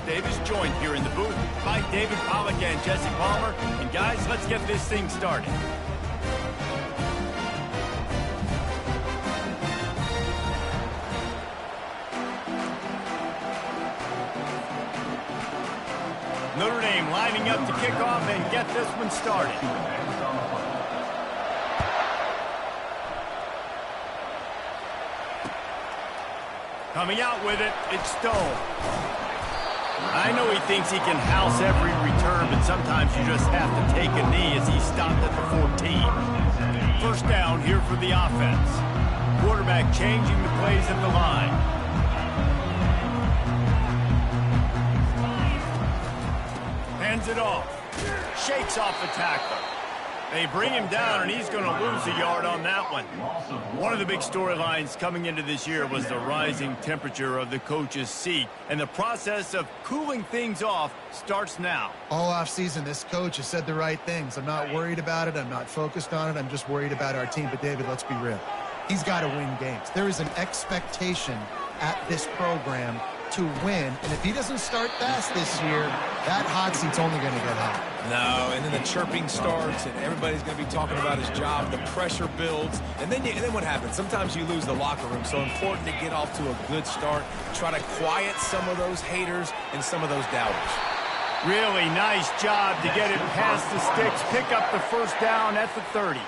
Davis, joined here in the booth by David Pollack and Jesse Palmer. And guys, let's get this thing started. Notre Dame lining up to kick off and get this one started. Coming out with it, it's Stone. I know he thinks he can house every return, but sometimes you just have to take a knee as he stopped at the 14. First down here for the offense. Quarterback changing the plays at the line. Hands it off. Shakes off the tackle. They bring him down, and he's going to lose a yard on that one. One of the big storylines coming into this year was the rising temperature of the coach's seat, and the process of cooling things off starts now. All offseason, this coach has said the right things. I'm not worried about it. I'm not focused on it. I'm just worried about our team. But, David, let's be real. He's got to win games. There is an expectation at this program to win, and if he doesn't start fast this year, that hot seat's only going to get hot. No, and then the chirping starts, and everybody's going to be talking about his job. The pressure builds, and then what happens? Sometimes you lose the locker room. So important to get off to a good start, try to quiet some of those haters and some of those doubters. Really nice job to get it past the sticks, pick up the first down at the 30.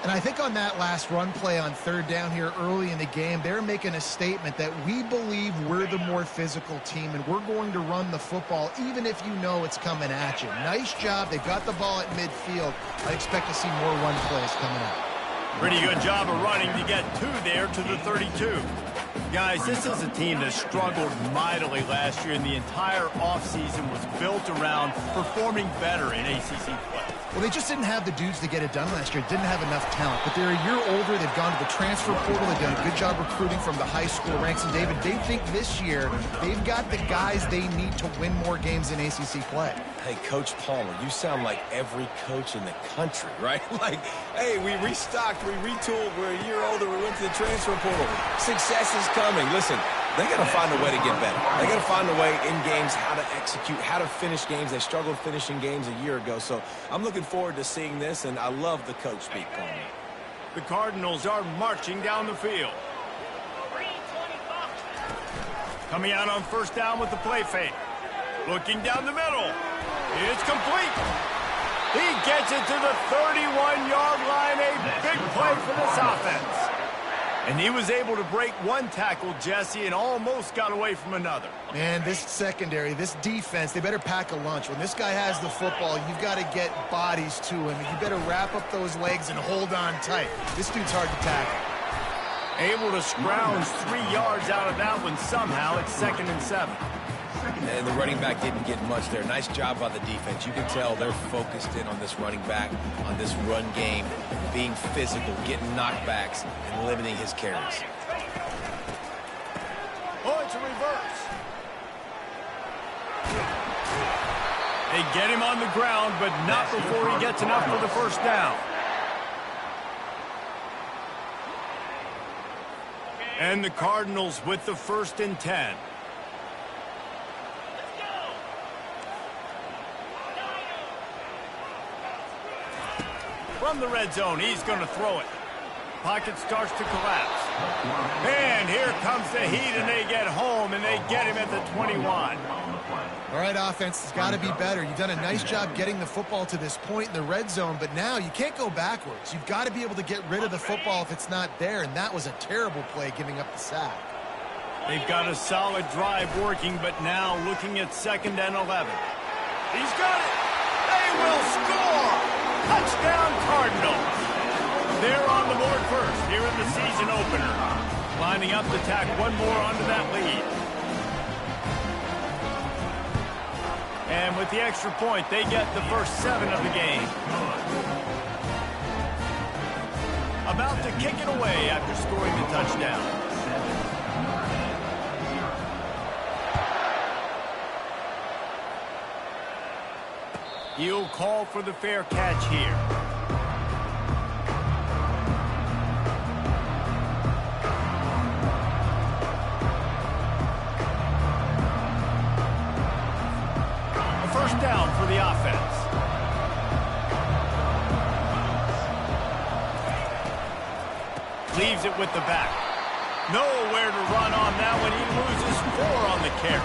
And I think on that last run play on third down here early in the game, they're making a statement that we believe we're the more physical team and we're going to run the football even if you know it's coming at you. Nice job. They got the ball at midfield. I expect to see more run plays coming up. Pretty good job of running to get two there to the 32. Guys, this is a team that struggled mightily last year, and the entire offseason was built around performing better in ACC play. Well, they just didn't have the dudes to get it done last year. Didn't have enough talent. But they're a year older. They've gone to the transfer portal. They've done a good job recruiting from the high school ranks. And, David, they think this year they've got the guys they need to win more games in ACC play. Hey, Coach Palmer, you sound like every coach in the country, right? Like, hey, we restocked, we retooled, we're a year older, we went to the transfer portal. Success is coming. Listen, they got to find a way to get better. They got to find a way in games how to execute, how to finish games. They struggled finishing games a year ago. So I'm looking forward to seeing this, and I love the coach speak, Palmer. The Cardinals are marching down the field. Coming out on first down with the play fake. Looking down the middle. It's complete. He gets it to the 31-yard line. A big play for this offense. And he was able to break one tackle, Jesse, and almost got away from another. Man, this secondary, this defense, they better pack a lunch. When this guy has the football, you've got to get bodies to him. You better wrap up those legs and hold on tight. This dude's hard to tackle. Able to scrounge 3 yards out of that one somehow. It's 2nd and 7. And the running back didn't get much there. Nice job by the defense. You can tell they're focused in on this running back, on this run game, being physical, getting knockbacks, and limiting his carries. Oh, it's a reverse. They get him on the ground, but not before he gets enough for the first down. And the Cardinals with the 1st and 10. From the red zone, he's going to throw it. Pocket starts to collapse. And here comes the heat, and they get home, and they get him at the 21. All right, offense has got to be better. You've done a nice job getting the football to this point in the red zone, but now you can't go backwards. You've got to be able to get rid of the football if it's not there, and that was a terrible play giving up the sack. They've got a solid drive working, but now looking at 2nd and 11. He's got it. They will score. Touchdown, Cardinals. They're on the board first here in the season opener. Lining up to tack one more onto that lead. And with the extra point, they get the first 7 of the game. About to kick it away after scoring the touchdown. He'll call for the fair catch here. the offense. Leaves it with the back. Nowhere to run on that one. He loses 4 on the carry.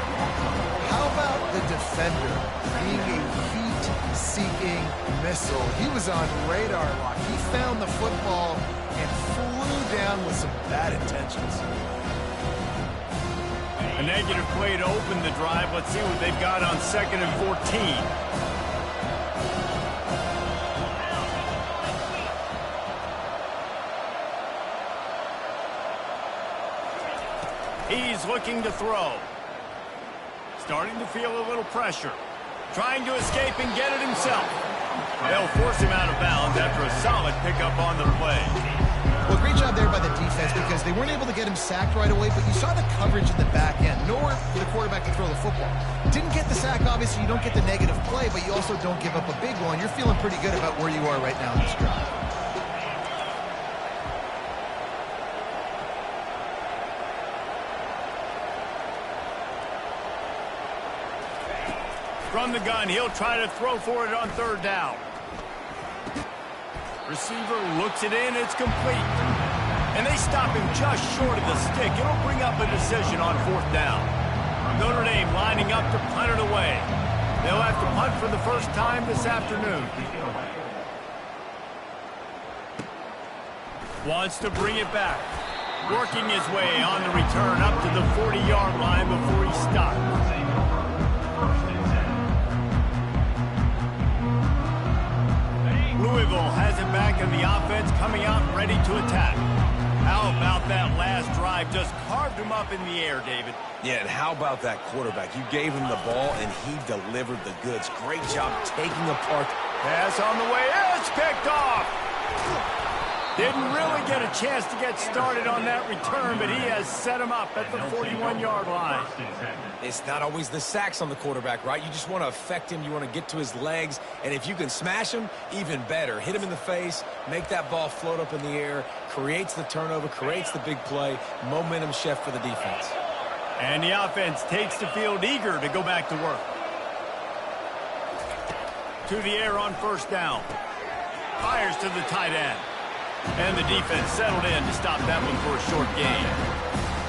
How about the defender being a heat-seeking missile? He was on radar lock. He found the football and flew down with some bad intentions. A negative play to open the drive. Let's see what they've got on 2nd and 14. He's looking to throw. Starting to feel a little pressure. Trying to escape and get it himself. They'll force him out of bounds after a solid pickup on the play. Well, great job there by the defense because they weren't able to get him sacked right away, but you saw the coverage in the back end. Nowhere for the quarterback to throw the football. Didn't get the sack, obviously. You don't get the negative play, but you also don't give up a big one. You're feeling pretty good about where you are right now in this drive. From the gun, he'll try to throw for it on 3rd down. Receiver looks it in, it's complete. And they stop him just short of the stick. It'll bring up a decision on 4th down. Notre Dame lining up to punt it away. They'll have to punt for the first time this afternoon. Wants to bring it back. Working his way on the return up to the 40-yard line before he stops. Louisville has it back in the offense, coming out ready to attack. How about that last drive? Just carved him up in the air, David. Yeah, and how about that quarterback? You gave him the ball, and he delivered the goods. Great job taking apart. Pass on the way. It's picked off. Didn't really get a chance to get started on that return, but he has set him up at the 41-yard line. It's not always the sacks on the quarterback, right? You just want to affect him. You want to get to his legs. And if you can smash him, even better. Hit him in the face, make that ball float up in the air, creates the turnover, creates the big play. Momentum shift for the defense. And the offense takes the field eager to go back to work. To the air on 1st down. Fires to the tight end. And the defense settled in to stop that one for a short gain.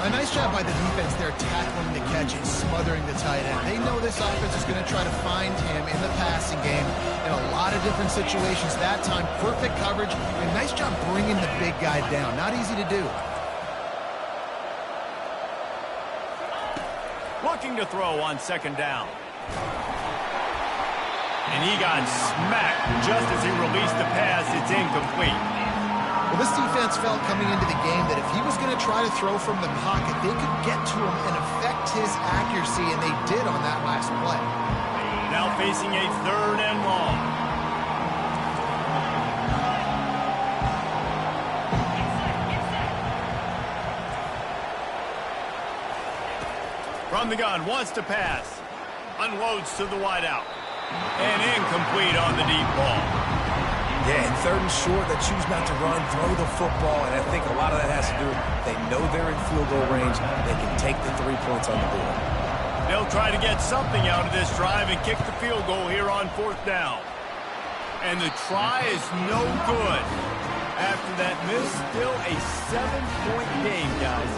A nice job by the defense there tackling the catch and smothering the tight end. They know this offense is going to try to find him in the passing game in a lot of different situations. That time, perfect coverage and nice job bringing the big guy down. Not easy to do. Looking to throw on 2nd down. And he got smacked just as he released the pass. It's incomplete. Well, this defense felt coming into the game that if he was going to try to throw from the pocket, they could get to him and affect his accuracy, and they did on that last play. Now facing a 3rd and long. From the gun, wants to pass. Unloads to the wideout. And incomplete on the deep ball. Yeah, and 3rd and short, they choose not to run, throw the football, and I think a lot of that has to do with they know they're in field goal range. They can take the 3 points on the board. They'll try to get something out of this drive and kick the field goal here on 4th down. And the try is no good. After that miss, still a 7-point game, guys.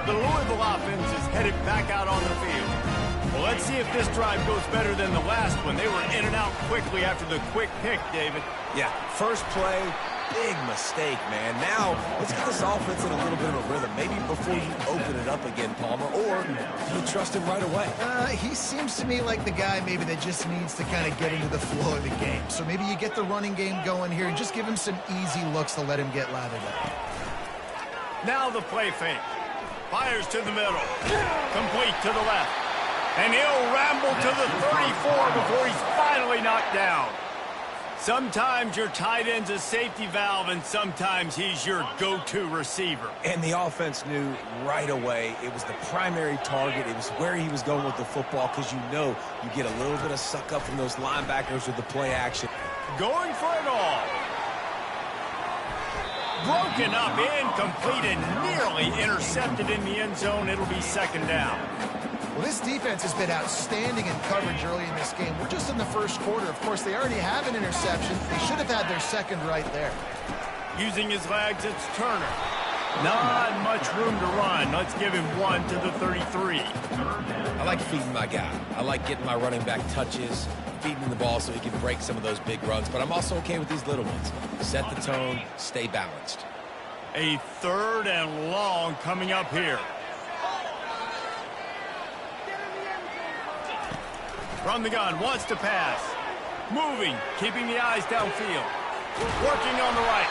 The Louisville offense is headed back out on the field. Well, let's see if this drive goes better than the last one. They were in and out quickly after the quick pick, David. Yeah, first play, big mistake, man. Now, let's get this offense in a little bit of a rhythm. Maybe before you open it up again, Palmer, or do you trust him right away? He seems to me like the guy maybe that just needs to kind of get into the flow of the game. So maybe you get the running game going here and just give him some easy looks to let him get lathered up. Now the play fake. Fires to the middle. Complete to the left. And he'll ramble to the 34 before he's finally knocked down. Sometimes your tight end's a safety valve, and sometimes he's your go-to receiver. And the offense knew right away it was the primary target. It was where he was going with the football because you know you get a little bit of suck up from those linebackers with the play action. Going for it all. Broken up, incomplete, and nearly intercepted in the end zone. It'll be 2nd down. Well, this defense has been outstanding in coverage early in this game. We're just in the first quarter. Of course, they already have an interception. They should have had their second right there. Using his legs, it's Turner. Not much room to run. Let's give him 1 to the 33. I like feeding my guy. I like getting my running back touches, feeding him the ball so he can break some of those big runs. But I'm also okay with these little ones. Set the tone, stay balanced. A 3rd and long coming up here. From the gun, wants to pass. Moving, keeping the eyes downfield. Working on the right.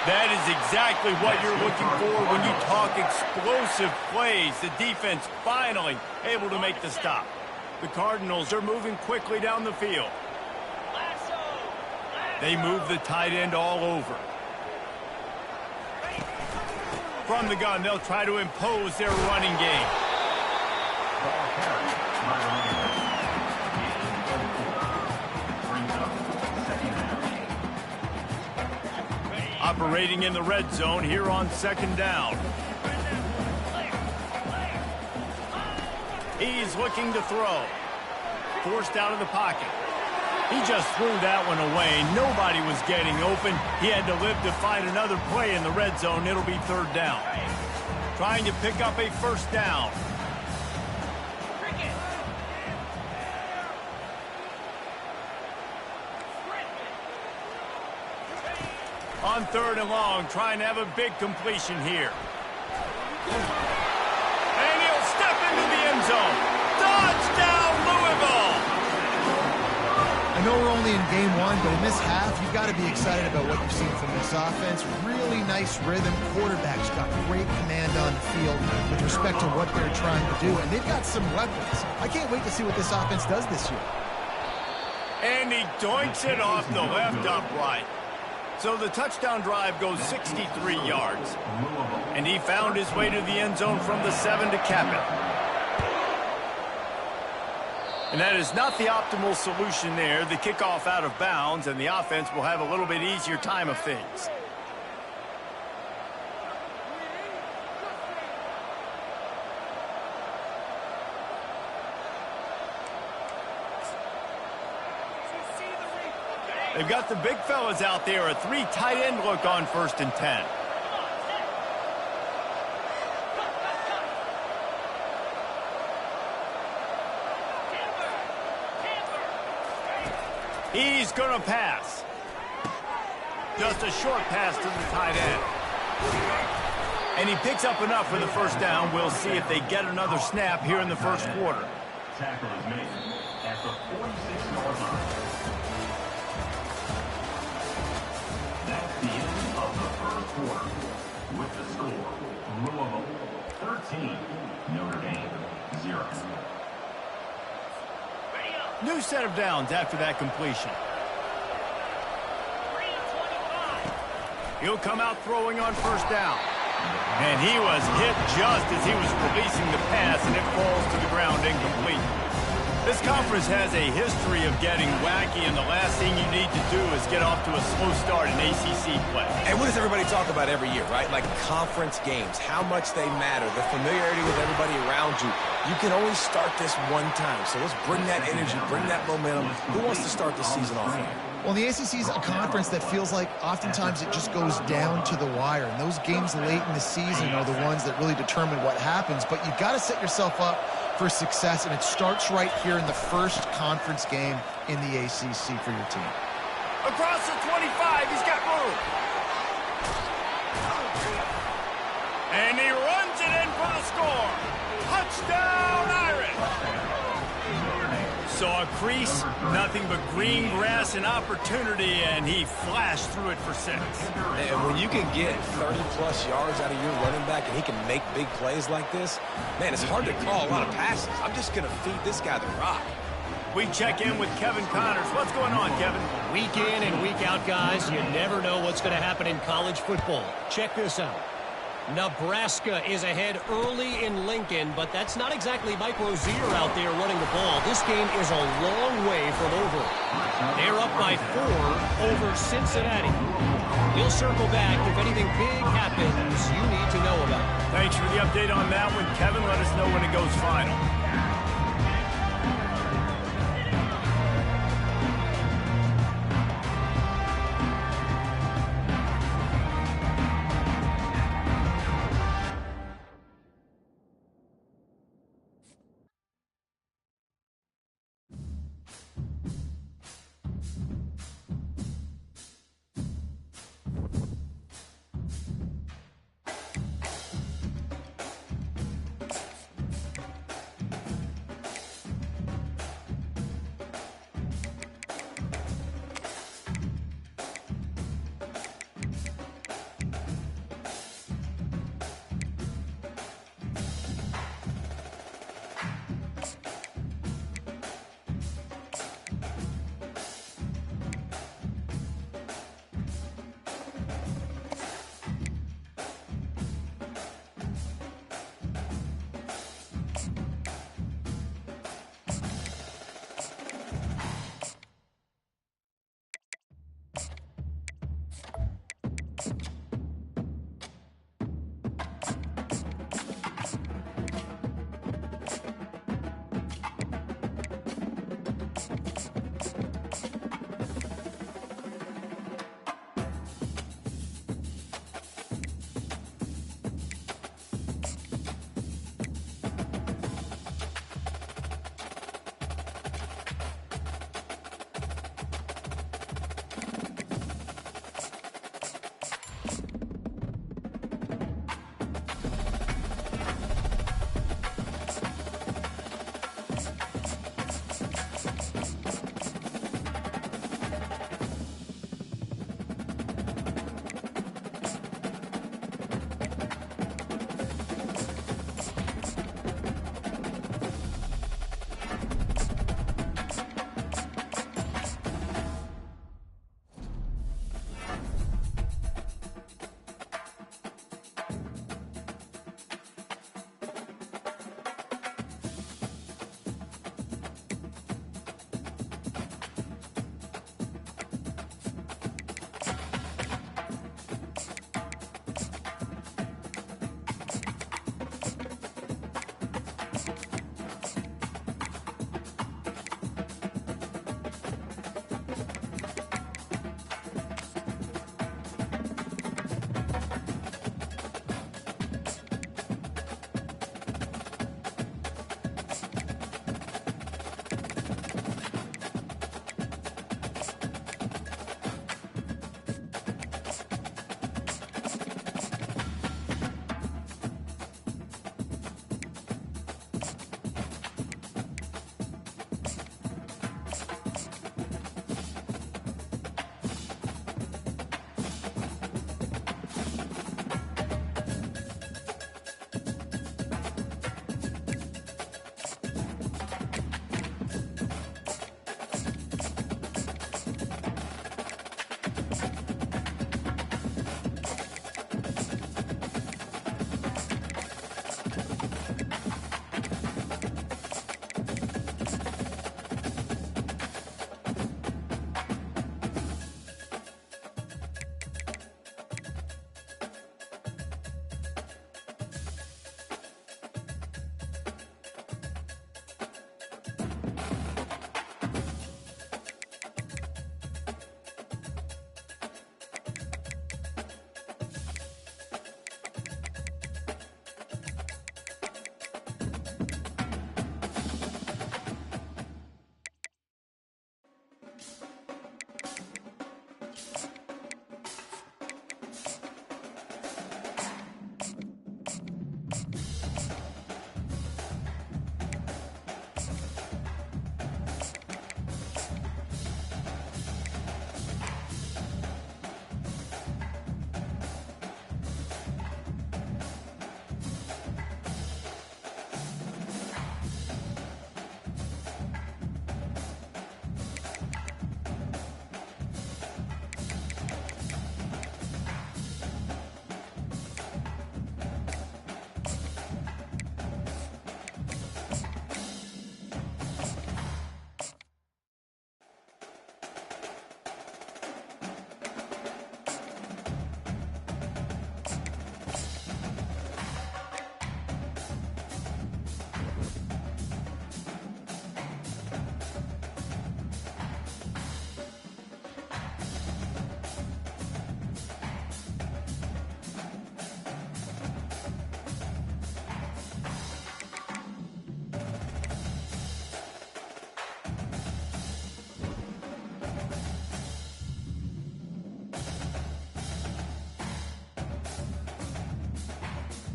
That is exactly what you're looking for when you talk explosive plays. The defense finally able to make the stop. The Cardinals are moving quickly down the field. They move the tight end all over. From the gun, they'll try to impose their running game. Operating in the red zone here on 2nd down. He's looking to throw. Forced out of the pocket. He just threw that one away. Nobody was getting open. He had to live to find another play in the red zone. It'll be 3rd down. Trying to pick up a 1st down. On 3rd and long, trying to have a big completion here. And he'll step into the end zone. Touchdown, Louisville! I know we're only in game 1, but in this half, you've got to be excited about what you've seen from this offense. Really nice rhythm. Quarterback's got great command on the field with respect to what they're trying to do, and they've got some weapons. I can't wait to see what this offense does this year. And he doinks it off the left upright. So the touchdown drive goes 63 yards. And he found his way to the end zone from the 7 to cap it. And that is not the optimal solution there. The kickoff out of bounds, and the offense will have a little bit easier time of things. They've got the big fellas out there, a 3 tight end look on 1st and 10. He's going to pass. Just a short pass to the tight end. And he picks up enough for the 1st down. We'll see if they get another snap here in the 1st quarter. Tackle is made at the 46-yard line. That's the end of the 1st quarter. With the score, Louisville 13, Notre Dame 0. New set of downs after that completion. He'll come out throwing on 1st down. And he was hit just as he was releasing the pass, and it falls to the ground incomplete. This conference has a history of getting wacky, and the last thing you need to do is get off to a slow start in ACC play. And what does everybody talk about every year, right? Like conference games, how much they matter, the familiarity with everybody around you. You can only start this one time, so let's bring that energy, bring that momentum. Who wants to start the season off here? Well, the ACC is a conference that feels like oftentimes it just goes down to the wire. And those games late in the season are the ones that really determine what happens. But you've got to set yourself up for success, and it starts right here in the first conference game in the ACC for your team. Across the 25, he's got room. And he runs it in for the score. Touchdown, Irish! Saw a crease, nothing but green grass and opportunity, and he flashed through it for 6. And when you can get 30-plus yards out of your running back and he can make big plays like this, man, it's hard to call a lot of passes. I'm just going to feed this guy the rock. We check in with Kevin Connors. What's going on, Kevin? Week in and week out, guys, you never know what's going to happen in college football. Check this out. Nebraska is ahead early in Lincoln, but that's not exactly Mike Rozier out there running the ball. This game is a long way from over. They're up by 4 over Cincinnati. We'll circle back if anything big happens you need to know about. Thanks for the update on that one, Kevin. Let us know when it goes final.